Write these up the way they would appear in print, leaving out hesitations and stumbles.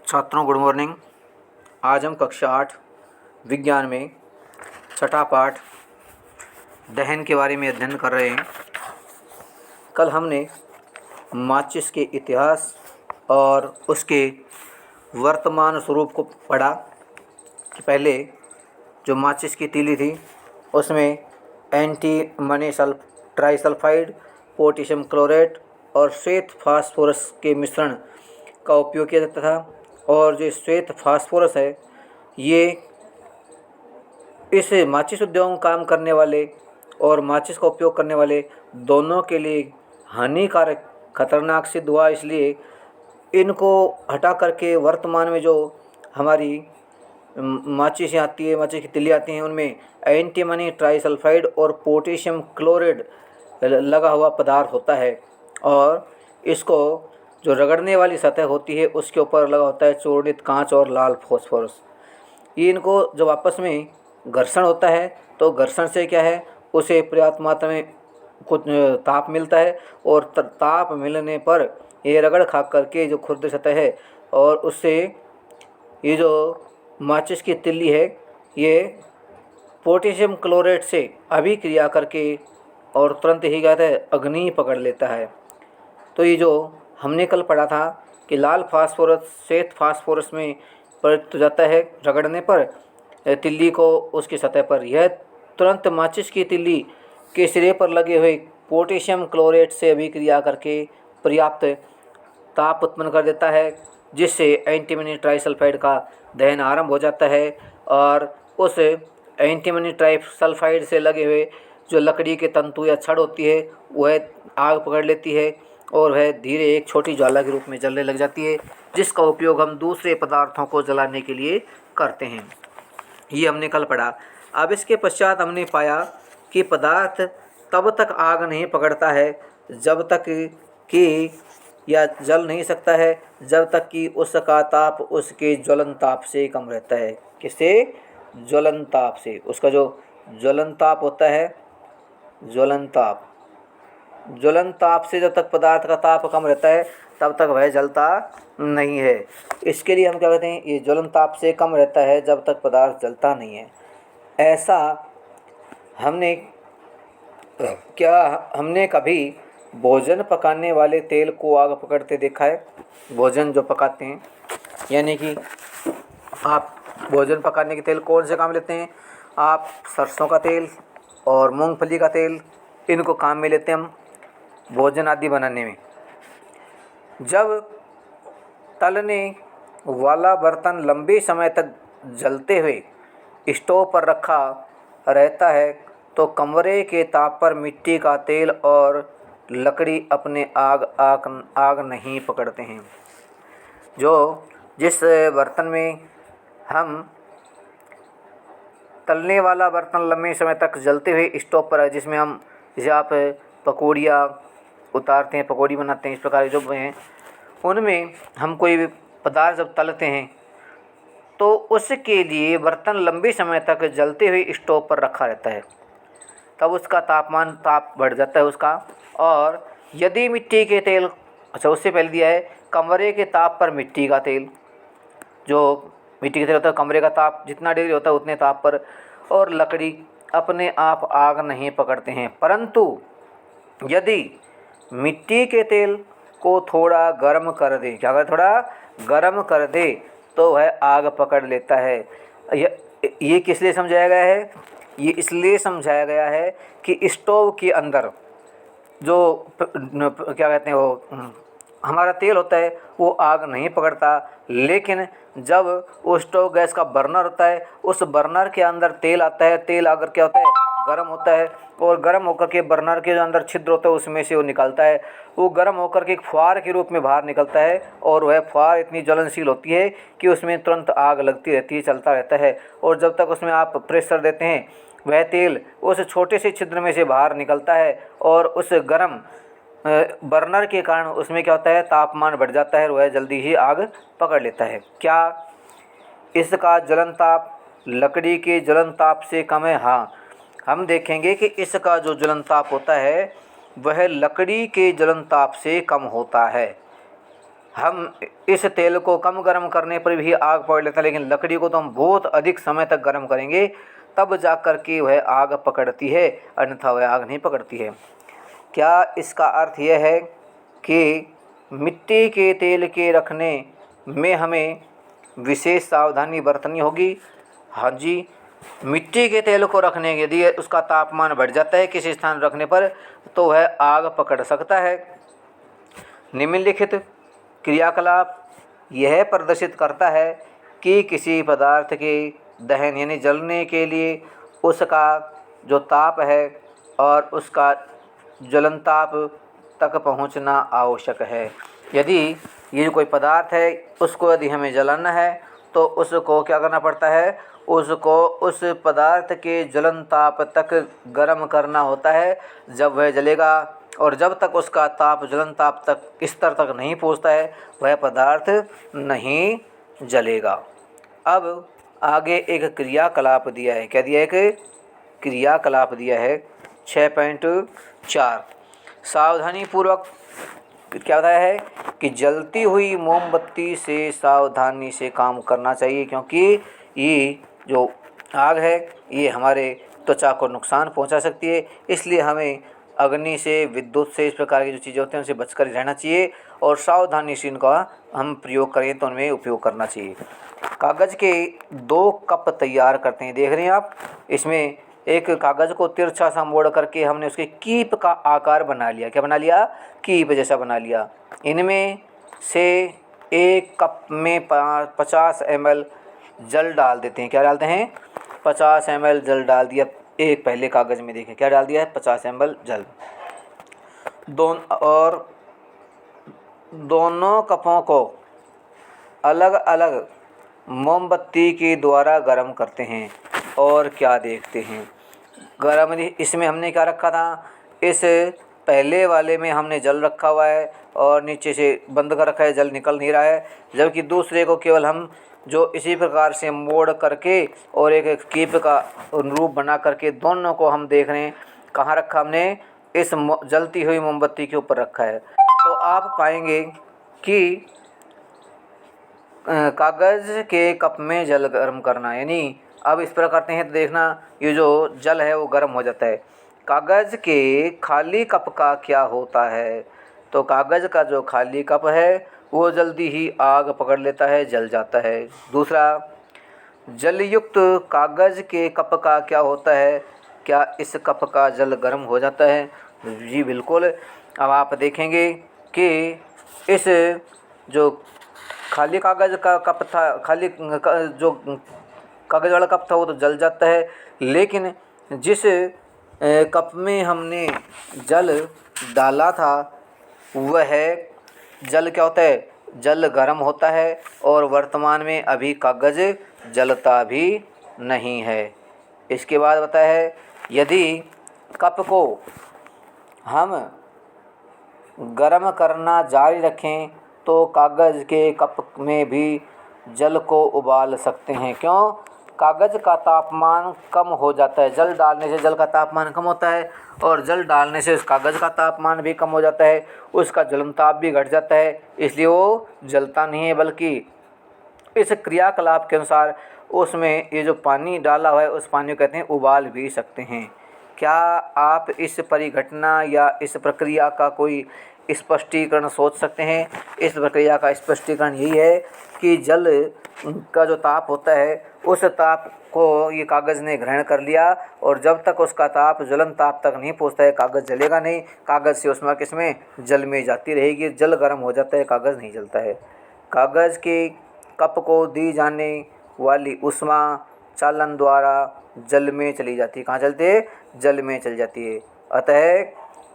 छात्रों good morning. आज हम कक्षा 8 विज्ञान में छठा पाठ दहन के बारे में अध्ययन कर रहे हैं। कल हमने माचिस के इतिहास और उसके वर्तमान स्वरूप को पढ़ा कि पहले जो माचिस की तीली थी उसमें एंटीमनी ट्राइसल्फाइड, पोटेशियम क्लोरेट और श्वेत फास्फोरस के मिश्रण का उपयोग किया जाता था। और जो श्वेत फास्फोरस है ये इस माचिस उद्योग में काम करने वाले और माचिस का उपयोग करने वाले दोनों के लिए हानिकारक खतरनाक सिद्ध हुआ। इसलिए इनको हटा करके वर्तमान में जो हमारी माचिस आती है, माचिस की तिल्ली आती हैं, उनमें एंटीमनी ट्राइसल्फाइड और पोटेशियम क्लोराइड लगा हुआ पदार्थ होता है। और इसको जो रगड़ने वाली सतह होती है उसके ऊपर लगा होता है चूर्णित कांच और लाल फास्फोरस। ये इनको जब आपस में घर्षण होता है तो घर्षण से क्या है, उसे पर्याप्त मात्रा में कुछ ताप मिलता है और ताप मिलने पर ये रगड़ खा करके जो खुरदरी सतह है और उससे ये जो माचिस की तिल्ली है ये पोटेशियम क्लोराइड से अभिक्रिया करके और तुरंत ही क्या है अग्नि पकड़ लेता है। तो ये जो हमने कल पढ़ा था कि लाल फास्फोरस श्वेत फास्फोरस में परिवर्तित हो जाता है रगड़ने पर तिल्ली को उसकी सतह पर, यह तुरंत माचिस की तिल्ली के सिरे पर लगे हुए पोटेशियम क्लोराइड से अभिक्रिया करके पर्याप्त ताप उत्पन्न कर देता है, जिससे एंटीमनी ट्राइसल्फाइड का दहन आरंभ हो जाता है। और उस एंटीमनी ट्राइसल्फाइड से लगे हुए जो लकड़ी के तंतु या छड़ होती है वह आग पकड़ लेती है और वह धीरे एक छोटी ज्वाला के रूप में जलने लग जाती है, जिसका उपयोग हम दूसरे पदार्थों को जलाने के लिए करते हैं। ये हमने कल पढ़ा। अब इसके पश्चात हमने पाया कि पदार्थ तब तक आग नहीं पकड़ता है जब तक कि या जल नहीं सकता है जब तक कि उसका ताप उसके ज्वलन ताप से कम रहता है। किससे? ज्वलन ताप से। उसका जो ज्वलन ताप होता है, ज्वलन ताप से जब तक पदार्थ का ताप कम रहता है तब तक वह जलता नहीं है। इसके लिए हम क्या कहते हैं, ये ज्वलन ताप से कम रहता है जब तक पदार्थ जलता नहीं है। ऐसा हमने कभी भोजन पकाने वाले तेल को आग पकड़ते देखा है? भोजन जो पकाते हैं, यानी कि आप भोजन पकाने के तेल कौन से काम लेते हैं? आप सरसों का तेल और मूंगफली का तेल, इनको काम में लेते हैं हम भोजन आदि बनाने में। जब तलने वाला बर्तन लंबे समय तक जलते हुए स्टोव पर रखा रहता है तो कमरे के ताप पर मिट्टी का तेल और लकड़ी अपने आग नहीं पकड़ते हैं। जिस बर्तन में हम तलने वाला बर्तन लंबे समय तक जलते हुए स्टोव पर है, जिसमें हम जैसे आप पकौड़ियाँ उतारते हैं, पकौड़ी बनाते हैं, इस प्रकार जो हैं उनमें हम कोई भी पदार्थ जब तलते हैं तो उसके लिए बर्तन लंबे समय तक जलते हुए स्टोव पर रखा रहता है, तब उसका ताप बढ़ जाता है उसका। और यदि मिट्टी के तेल, उससे पहले दिया है कमरे के ताप पर मिट्टी का तेल, जो मिट्टी के तेल होता है कमरे का ताप जितना डिग्री होता है उतने ताप पर, और लकड़ी अपने आप आग नहीं पकड़ते हैं। परंतु यदि मिट्टी के तेल को थोड़ा गर्म कर दे, क्या अगर थोड़ा गर्म कर दे तो वह आग पकड़ लेता है। ये किस लिए समझाया गया है? ये इसलिए समझाया गया है कि स्टोव के अंदर जो क्या कहते हैं वो हमारा तेल होता है वो आग नहीं पकड़ता, लेकिन जब वो स्टोव गैस का बर्नर होता है उस बर्नर के अंदर तेल आता है, तेल आकर क्या होता है गर्म होता है और गर्म होकर के बर्नर के जो अंदर छिद्र होता है उसमें से वो निकलता है, वो गर्म होकर के एक फुहार के रूप में बाहर निकलता है और वह फुहार इतनी ज्वलनशील होती है कि उसमें तुरंत आग लगती रहती है, चलता रहता है। और जब तक उसमें आप प्रेशर देते हैं वह तेल उस छोटे से छिद्र में से बाहर निकलता है और उस गर्म बर्नर के कारण उसमें क्या होता है तापमान बढ़ जाता है और वह जल्दी ही आग पकड़ लेता है। क्या इसका ज्वलन ताप लकड़ी के ज्वलन ताप से कम है? हाँ, हम देखेंगे कि इसका जो ज्वलन ताप होता है वह लकड़ी के ज्वलन ताप से कम होता है। हम इस तेल को कम गर्म करने पर भी आग पकड़ लेता है, लेकिन लकड़ी को तो हम बहुत अधिक समय तक गर्म करेंगे तब जा कर के वह आग पकड़ती है, अन्यथा वह आग नहीं पकड़ती है। क्या इसका अर्थ यह है कि मिट्टी के तेल के रखने में हमें विशेष सावधानी बरतनी होगी? हाँ जी, मिट्टी के तेल को रखने के यदि उसका तापमान बढ़ जाता है किसी स्थान रखने पर तो वह आग पकड़ सकता है। निम्नलिखित क्रियाकलाप यह प्रदर्शित करता है कि किसी पदार्थ के दहन यानी जलने के लिए उसका जो ताप है और उसका ज्वलन ताप तक पहुंचना आवश्यक है। यदि ये कोई पदार्थ है उसको यदि हमें जलाना है तो उसको क्या करना पड़ता है, उसको उस पदार्थ के ज्वलन ताप तक गर्म करना होता है जब वह जलेगा, और जब तक उसका ताप ज्वलन ताप तक स्तर तक नहीं पहुंचता है वह पदार्थ नहीं जलेगा। अब आगे एक क्रियाकलाप दिया है, क्या दिया है? एक क्रियाकलाप दिया है 6.4। सावधानीपूर्वक क्या बताया है कि जलती हुई मोमबत्ती से सावधानी से काम करना चाहिए, क्योंकि ये जो आग है ये हमारे त्वचा को नुकसान पहुंचा सकती है। इसलिए हमें अग्नि से, विद्युत से, इस प्रकार की जो चीज़ें होती हैं उनसे बचकर रहना चाहिए और सावधानी से इनका हम प्रयोग करें तो उनमें उपयोग करना चाहिए। कागज़ के 2 कप तैयार करते हैं, देख रहे हैं आप। इसमें एक कागज़ को तिरछा सा मोड़ करके हमने उसके कीप का आकार बना लिया। क्या बना लिया? कीप जैसा बना लिया। इनमें से एक कप में 50 ml जल डाल देते हैं। क्या डालते हैं? 50 ml जल डाल दिया। एक पहले कागज़ में देखें क्या डाल दिया है, 50 ml जल। दोनों कपों को अलग अलग मोमबत्ती के द्वारा गर्म करते हैं और क्या देखते हैं, गर्म इसमें हमने क्या रखा था, इस पहले वाले में हमने जल रखा हुआ है और नीचे से बंद कर रखा है, जल निकल नहीं रहा है। जबकि दूसरे को केवल हम जो इसी प्रकार से मोड़ करके और एक कीप का रूप बना करके दोनों को हम देख रहे हैं। कहाँ रखा हमने? इस जलती हुई मोमबत्ती के ऊपर रखा है। तो आप पाएंगे कि कागज़ के कप में जल गर्म करना, यानी अब इस प्रकार करते हैं तो देखना ये जो जल है वो गर्म हो जाता है। कागज़ के खाली कप का क्या होता है? तो कागज़ का जो खाली कप है वो जल्दी ही आग पकड़ लेता है, जल जाता है। दूसरा, जलयुक्त कागज़ के कप का क्या होता है? क्या इस कप का जल गर्म हो जाता है? जी बिल्कुल। अब आप देखेंगे कि इस जो खाली कागज़ का कप था, जो कागज़ वाला कप था वो तो जल जाता है, लेकिन जिस कप में हमने जल डाला था वह जल क्या होता है? जल गर्म होता है और वर्तमान में अभी कागज़ जलता भी नहीं है। इसके बाद बताया है यदि कप को हम गर्म करना जारी रखें तो कागज़ के कप में भी जल को उबाल सकते हैं। क्यों? कागज़ का तापमान कम हो जाता है, जल डालने से जल का तापमान कम होता है और जल डालने से उस कागज़ का तापमान भी कम हो जाता है, उसका ज्वलन ताप भी घट जाता है, इसलिए वो जलता नहीं है। बल्कि इस क्रियाकलाप के अनुसार उसमें ये जो पानी डाला हुआ है उस पानी को कहते हैं उबाल भी सकते हैं। क्या आप इस परिघटना या इस प्रक्रिया का कोई स्पष्टीकरण सोच सकते हैं? इस प्रक्रिया का स्पष्टीकरण यही है कि जल का जो ताप होता है उस ताप को ये कागज़ ने ग्रहण कर लिया और जब तक उसका ताप ज्वलन ताप तक नहीं पहुंचता है कागज़ जलेगा नहीं। कागज़ से ऊष्मा किसमें? जल में जाती रहेगी। जल गर्म हो जाता है, कागज़ नहीं जलता है। कागज़ के कप को दी जाने वाली ऊष्मा चालन द्वारा जल में चली जाती है। कहाँ चलती है? जल में चली जाती है। अतः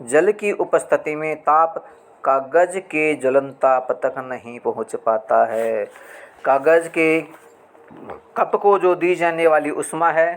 जल की उपस्थिति में ताप कागज़ के ज्वलन ताप तक नहीं पहुँच पाता है। कागज़ के कप को जो दी जाने वाली ऊष्मा है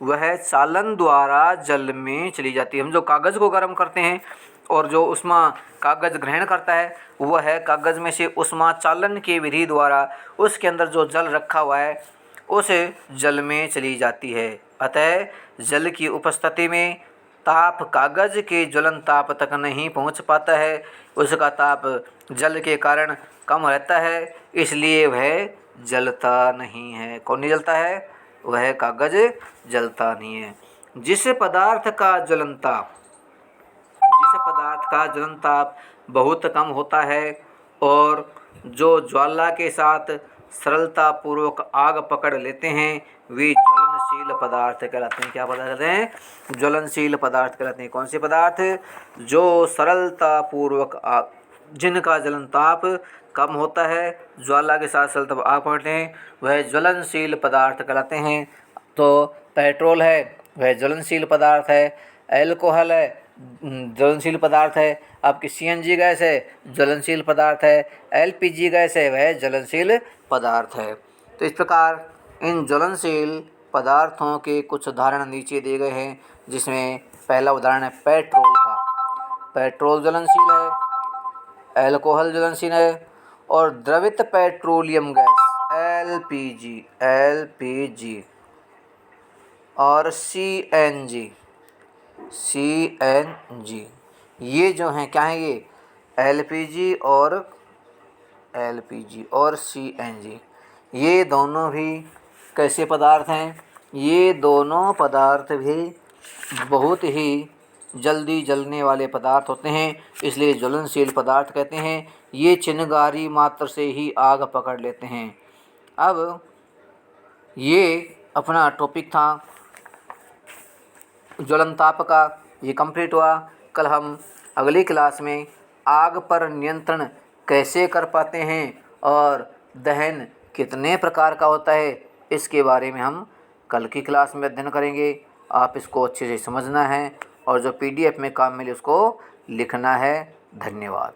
वह चालन द्वारा जल में चली जाती है। हम जो कागज़ को गर्म करते हैं और जो ऊष्मा कागज़ ग्रहण करता है वह है कागज़ में से ऊष्मा चालन की विधि द्वारा उसके अंदर जो जल रखा हुआ है उस जल में चली जाती है। अतः जल की उपस्थिति में ताप कागज के ज्वलन ताप तक नहीं पहुंच पाता है, उसका ताप जल के कारण कम रहता है, इसलिए वह जलता नहीं है। कौन नहीं जलता है? वह कागज जलता नहीं है। जिस पदार्थ का ज्वलन ताप बहुत कम होता है और जो ज्वाला के साथ सरलता पूर्वक आग पकड़ लेते हैं, वे ज्वलनशील पदार्थ कहलाते हैं। क्या पदार्थ कहते हैं? ज्वलनशील पदार्थ कहलाते हैं। कौन से पदार्थ? जो सरलता पूर्वक जिनका ज्वलन ताप कम होता है, ज्वाला के साथ सरलता आग पकड़ते हैं, वह ज्वलनशील पदार्थ कहलाते हैं। तो पेट्रोल है, वह ज्वलनशील पदार्थ है। एल्कोहल है, ज्वलनशील पदार्थ है। आपकी CNG गैस है, ज्वलनशील पदार्थ है। LPG गैस है, वह ज्वलनशील पदार्थ है। तो इस प्रकार इन ज्वलनशील पदार्थों के कुछ उदाहरण नीचे दिए गए हैं, जिसमें पहला उदाहरण है पेट्रोल का। पेट्रोल ज्वलनशील है, एल्कोहल ज्वलनशील है और द्रवित पेट्रोलियम गैस LPG और CNG ये जो हैं क्या हैं? ये LPG और CNG ये दोनों भी कैसे पदार्थ हैं? ये दोनों पदार्थ भी बहुत ही जल्दी जलने वाले पदार्थ होते हैं, इसलिए ज्वलनशील पदार्थ कहते हैं। ये चिनगारी मात्र से ही आग पकड़ लेते हैं। अब ये अपना टॉपिक था ज्वलन ताप का, ये कंप्लीट हुआ। कल हम अगली क्लास में आग पर नियंत्रण कैसे कर पाते हैं और दहन कितने प्रकार का होता है, इसके बारे में हम कल की क्लास में अध्ययन करेंगे। आप इसको अच्छे से समझना है और जो PDF में काम मिले उसको लिखना है। धन्यवाद।